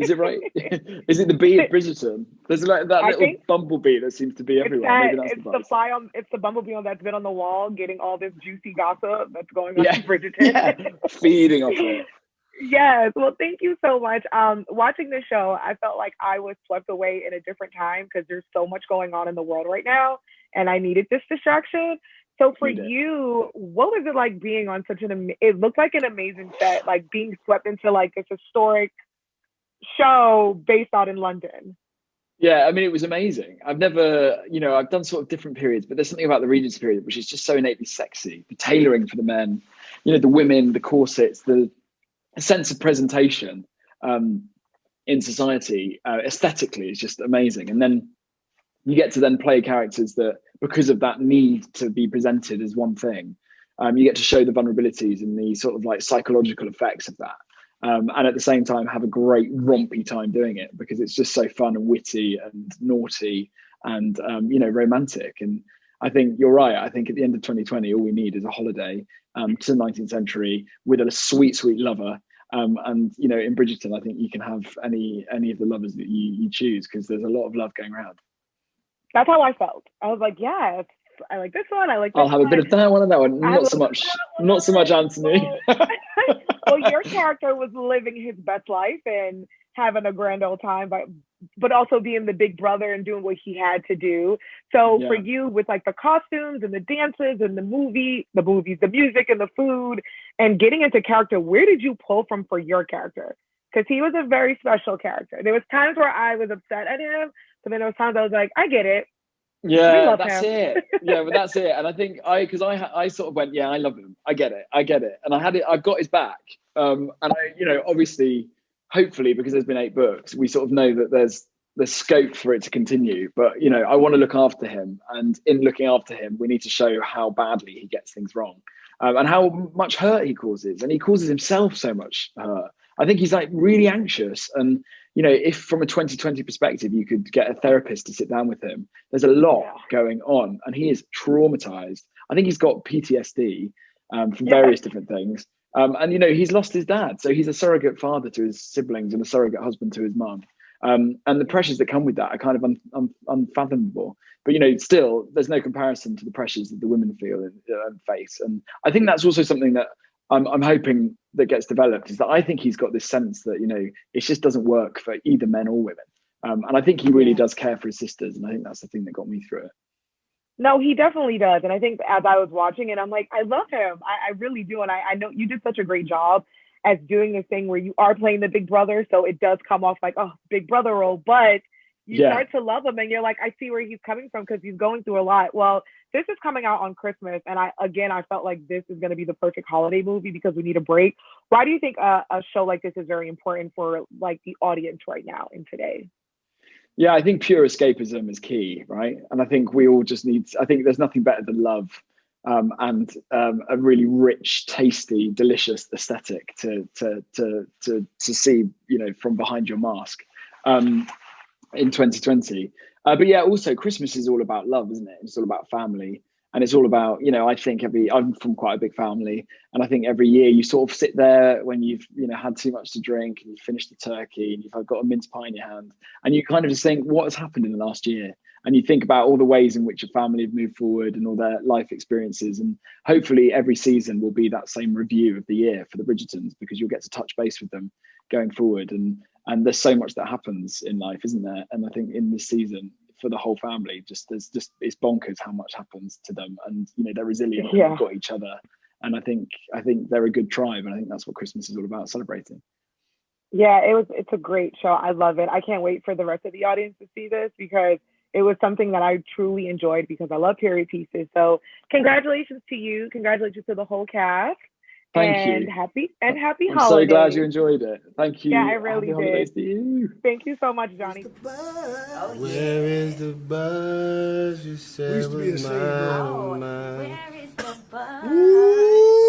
Is it right? Is it the bee of Bridgerton? There's like that I little think bumblebee that seems to be it's everywhere. that Maybe that's the it's the vice. fly on it's the bumblebee on that's been on the wall getting all this juicy gossip that's going on Yeah, in Bridgerton. yeah, feeding off it. Yes. Well, thank you so much. Watching this show, I felt like I was swept away in a different time because there's so much going on in the world right now, and I needed this distraction. So for Need it. you, what was it like being on such it looked like an amazing set, like being swept into like this historic show based out in London? Yeah, I mean, it was amazing. I've never, I've done sort of different periods, but there's something about the Regency period which is just so innately sexy. The tailoring for the men, the women, the corsets, the sense of presentation in society aesthetically is just amazing. And then you get to then play characters that, because of that need to be presented as one thing, you get to show the vulnerabilities and the sort of like psychological effects of that. And at the same time have a great rompy time doing it because it's just so fun and witty and naughty and romantic. And I think you're right. I think at the end of 2020 all we need is a holiday to the 19th century with a sweet lover. And in Bridgerton I think you can have any of the lovers that you choose because there's a lot of love going around. That's how I felt. I was like, yes, I like this one. I like this I'll have a one. bit of that one and that one. I have a Not little so bit of much, that not so much Anthony. one. Well, your character was living his best life and having a grand old time, but also being the big brother and doing what he had to do. So for Yeah. you, with like the costumes and the dances and the movies, the music and the food, and getting into character, where did you pull from for your character? Because he was a very special character. There was times where I was upset at him, but then there was times I was like, I get it. We Yeah, love that's him. it. Yeah, but that's it. And I think because I sort of went, yeah, I love him. I get it. And I've got his back. And obviously, hopefully, because there's been 8 books, we sort of know that there's scope for it to continue. But I want to look after him, and in looking after him, we need to show how badly he gets things wrong, and how much hurt he causes, and he causes himself so much hurt. I think he's like really anxious, and if from a 2020 perspective you could get a therapist to sit down with him, there's a lot going on, and he is traumatized. I think he's got PTSD from various different things. And he's lost his dad, so he's a surrogate father to his siblings and a surrogate husband to his mum. And the pressures that come with that are kind of unfathomable. But still, there's no comparison to the pressures that the women feel and face. And I think that's also something that I'm hoping that gets developed, is that I think he's got this sense that it just doesn't work for either men or women. And I think he really does care for his sisters, and I think that's the thing that got me through it. No, he definitely does. And I think as I was watching it, I'm like, I love him. I really do. And I know you did such a great job as doing this thing where you are playing the big brother. So it does come off like, oh, big brother role. But you start to love him and you're like, I see where he's coming from because he's going through a lot. Well, this is coming out on Christmas. And I felt like this is going to be the perfect holiday movie because we need a break. Why do you think a show like this is very important for like the audience right now and today? Yeah, I think pure escapism is key, right? And I think we all just I think there's nothing better than love and a really rich, tasty, delicious aesthetic to see, from behind your mask in 2020. But yeah, also Christmas is all about love, isn't it? It's all about family. And it's all about, I think I'm from quite a big family. And I think every year you sort of sit there when you've, had too much to drink and you've finished the turkey and you've got a mince pie in your hand. And you kind of just think, what has happened in the last year? And you think about all the ways in which a family have moved forward and all their life experiences. And hopefully every season will be that same review of the year for the Bridgertons, because you'll get to touch base with them going forward. And there's so much that happens in life, isn't there? And I think in this season, for the whole family, it's bonkers how much happens to them, and they're resilient and they've got each other, and I think they're a good tribe, and I think that's what Christmas is all about, celebrating. Yeah, it's a great show. I love it. I can't wait for the rest of the audience to see this because it was something that I truly enjoyed because I love period pieces. So congratulations to you. Congratulations to the whole cast. Thank you. Happy I'm holidays. So glad you enjoyed it. Thank you. Yeah, I really Happy holidays did. to you. Thank you so much, Johnny. Oh, yeah. Where is the buzz? You said was mine. Where is the buzz? Ooh.